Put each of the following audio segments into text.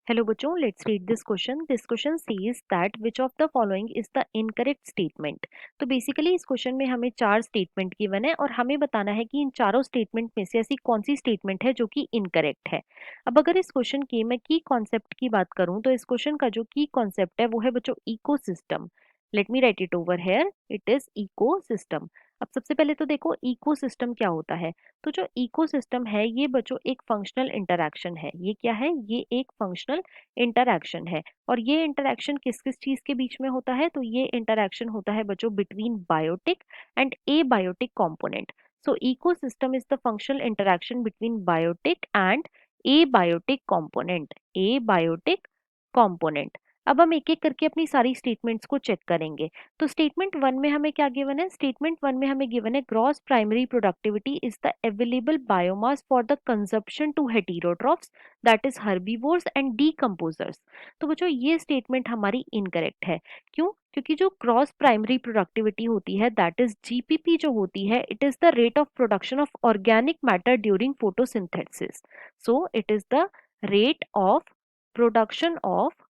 Hello बच्चों, let's read this question. This question says that which of the following is the incorrect statement. तो basically इस question में हमें चार statement given है और हमें बताना है कि इन चारों स्टेटमेंट में से ऐसी कौन सी स्टेटमेंट है जो कि इनकरेक्ट है। अब अगर इस क्वेश्चन की मैं की कॉन्सेप्ट की बात करूं तो इस क्वेश्चन का जो की कॉन्सेप्ट है वो है बच्चों ecosystem. Let me right it over here, it is ecosystem. अब सबसे पहले तो देखो इकोसिस्टम क्या होता है। तो जो इकोसिस्टम है ये बच्चों एक फंक्शनल इंटरैक्शन है। ये क्या है? ये एक फंक्शनल इंटरैक्शन है। और ये इंटरैक्शन किस किस चीज के बीच में होता है? तो ये इंटरैक्शन होता है बच्चों between biotic and abiotic component. So ecosystem is the functional interaction between biotic and abiotic component. Abiotic component. अब हम एक एक करके अपनी सारी स्टेटमेंट्स को चेक करेंगे। तो स्टेटमेंट वन में हमें क्या गिवन है? स्टेटमेंट वन में हमें गिवन है gross primary productivity is the available biomass for the consumption to heterotrophs that is herbivores and decomposers. तो बच्चों ये स्टेटमेंट हमारी इनकरेक्ट है। क्यों? क्योंकि जो क्रॉस प्राइमरी प्रोडक्टिविटी होती है दैट इज जीपीपी जो होती है, it is the rate of production of organic matter during photosynthesis. So it is the rate of production of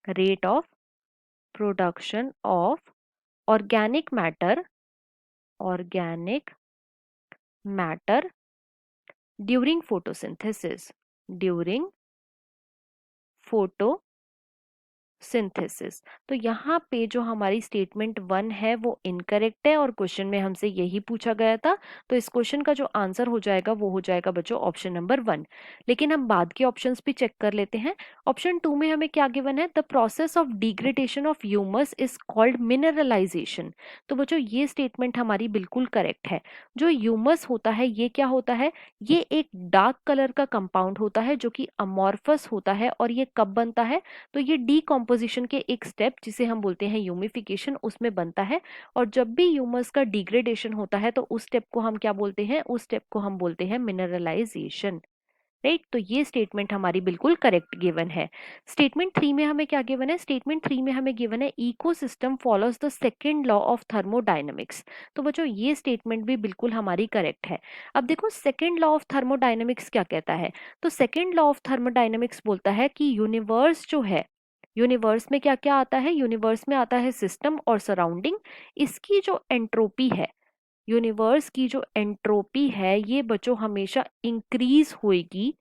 rate of production of organic matter, organic matter during photosynthesis, during photo synthesis. तो यहाँ पे जो हमारी statement one है वो incorrect है और question में हमसे यही पूछा गया था। तो इस क्वेश्चन का जो आंसर हो जाएगा वो हो जाएगा बच्चों ऑप्शन नंबर वन। लेकिन हम बाद के ऑप्शंस भी चेक कर लेते हैं। ऑप्शन टू में हमें क्या गिवन है? The process of degradation of humus is called mineralisation. तो बच्चों ये स्टेटमेंट हमारी बिल्कुल करेक्ट है। जो ह्यूमस होता है ये क्या होता है? ये एक डार्क कलर का कंपाउंड होता है जो कि अमॉर्फस होता है। और ये कब बनता है? तो ये डीकॉम्पोजिशन के एक स्टेप जिसे हम बोलते हैं ह्यूमिफिकेशन, उसमें बनता है। और जब भी ह्यूमस का डिग्रेडेशन होता है तो उस स्टेप को हम क्या बोलते हैं? उस स्टेप को हम बोलते हैं मिनरलाइजेशन। राइट, तो ये स्टेटमेंट हमारी बिल्कुल करेक्ट गिवन है। स्टेटमेंट थ्री में हमें क्या गिवन है? स्टेटमेंट थ्री में हमें गिवन है ecosystem follows the second law of thermodynamics. तो बच्चों ये स्टेटमेंट भी बिल्कुल हमारी करेक्ट है। अब देखो सेकेंड लॉ ऑफ थर्मोडायनेमिक्स क्या कहता है? तो सेकेंड लॉ ऑफ थर्मोडायनेमिक्स बोलता है कि यूनिवर्स जो है, यूनिवर्स में क्या क्या आता है? यूनिवर्स में आता है सिस्टम और सराउंडिंग। इसकी जो एंट्रोपी है, यूनिवर्स की जो एंट्रोपी है ये बच्चों हमेशा इंक्रीज होएगी।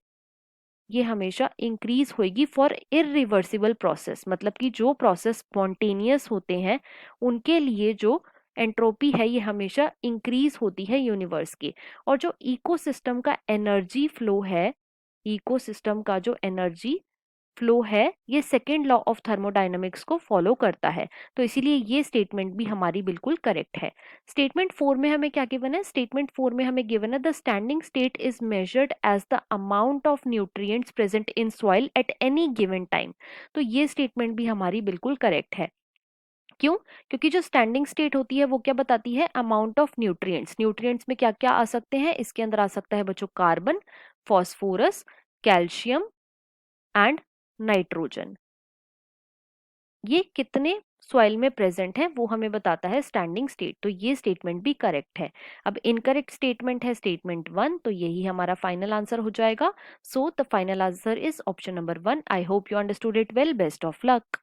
ये हमेशा इंक्रीज होएगी फॉर इरिवर्सिबल प्रोसेस। मतलब कि जो प्रोसेस स्पॉन्टेनियस होते हैं उनके लिए जो एंट्रोपी है ये हमेशा इंक्रीज होती है यूनिवर्स की। और जो इकोसिस्टम का एनर्जी फ्लो है, इकोसिस्टम का जो एनर्जी फ्लो है ये सेकेंड लॉ ऑफ थर्मोडायनामिक्स को फॉलो करता है। तो इसीलिए ये स्टेटमेंट भी हमारी बिल्कुल करेक्ट है। स्टेटमेंट फोर में हमें क्या गिवन है? स्टेटमेंट फोर में हमें गिवन है the standing state is measured as the amount of nutrients present in soil at any given time. तो ये स्टेटमेंट भी हमारी बिल्कुल करेक्ट है। क्यों? क्योंकि जो स्टैंडिंग स्टेट होती है वो क्या बताती है? Amount of nutrients. न्यूट्रिएंट्स में क्या क्या आ सकते हैं? इसके अंदर आ सकता है बच्चों carbon, phosphorus, calcium and nitrogen. ये कितने सॉइल में प्रेजेंट है वो हमें बताता है स्टैंडिंग स्टेट। तो ये स्टेटमेंट भी करेक्ट है। अब इनकरेक्ट स्टेटमेंट है स्टेटमेंट वन, तो यही हमारा फाइनल आंसर हो जाएगा। So the final answer is option number one. I hope you understood it well. Best of luck.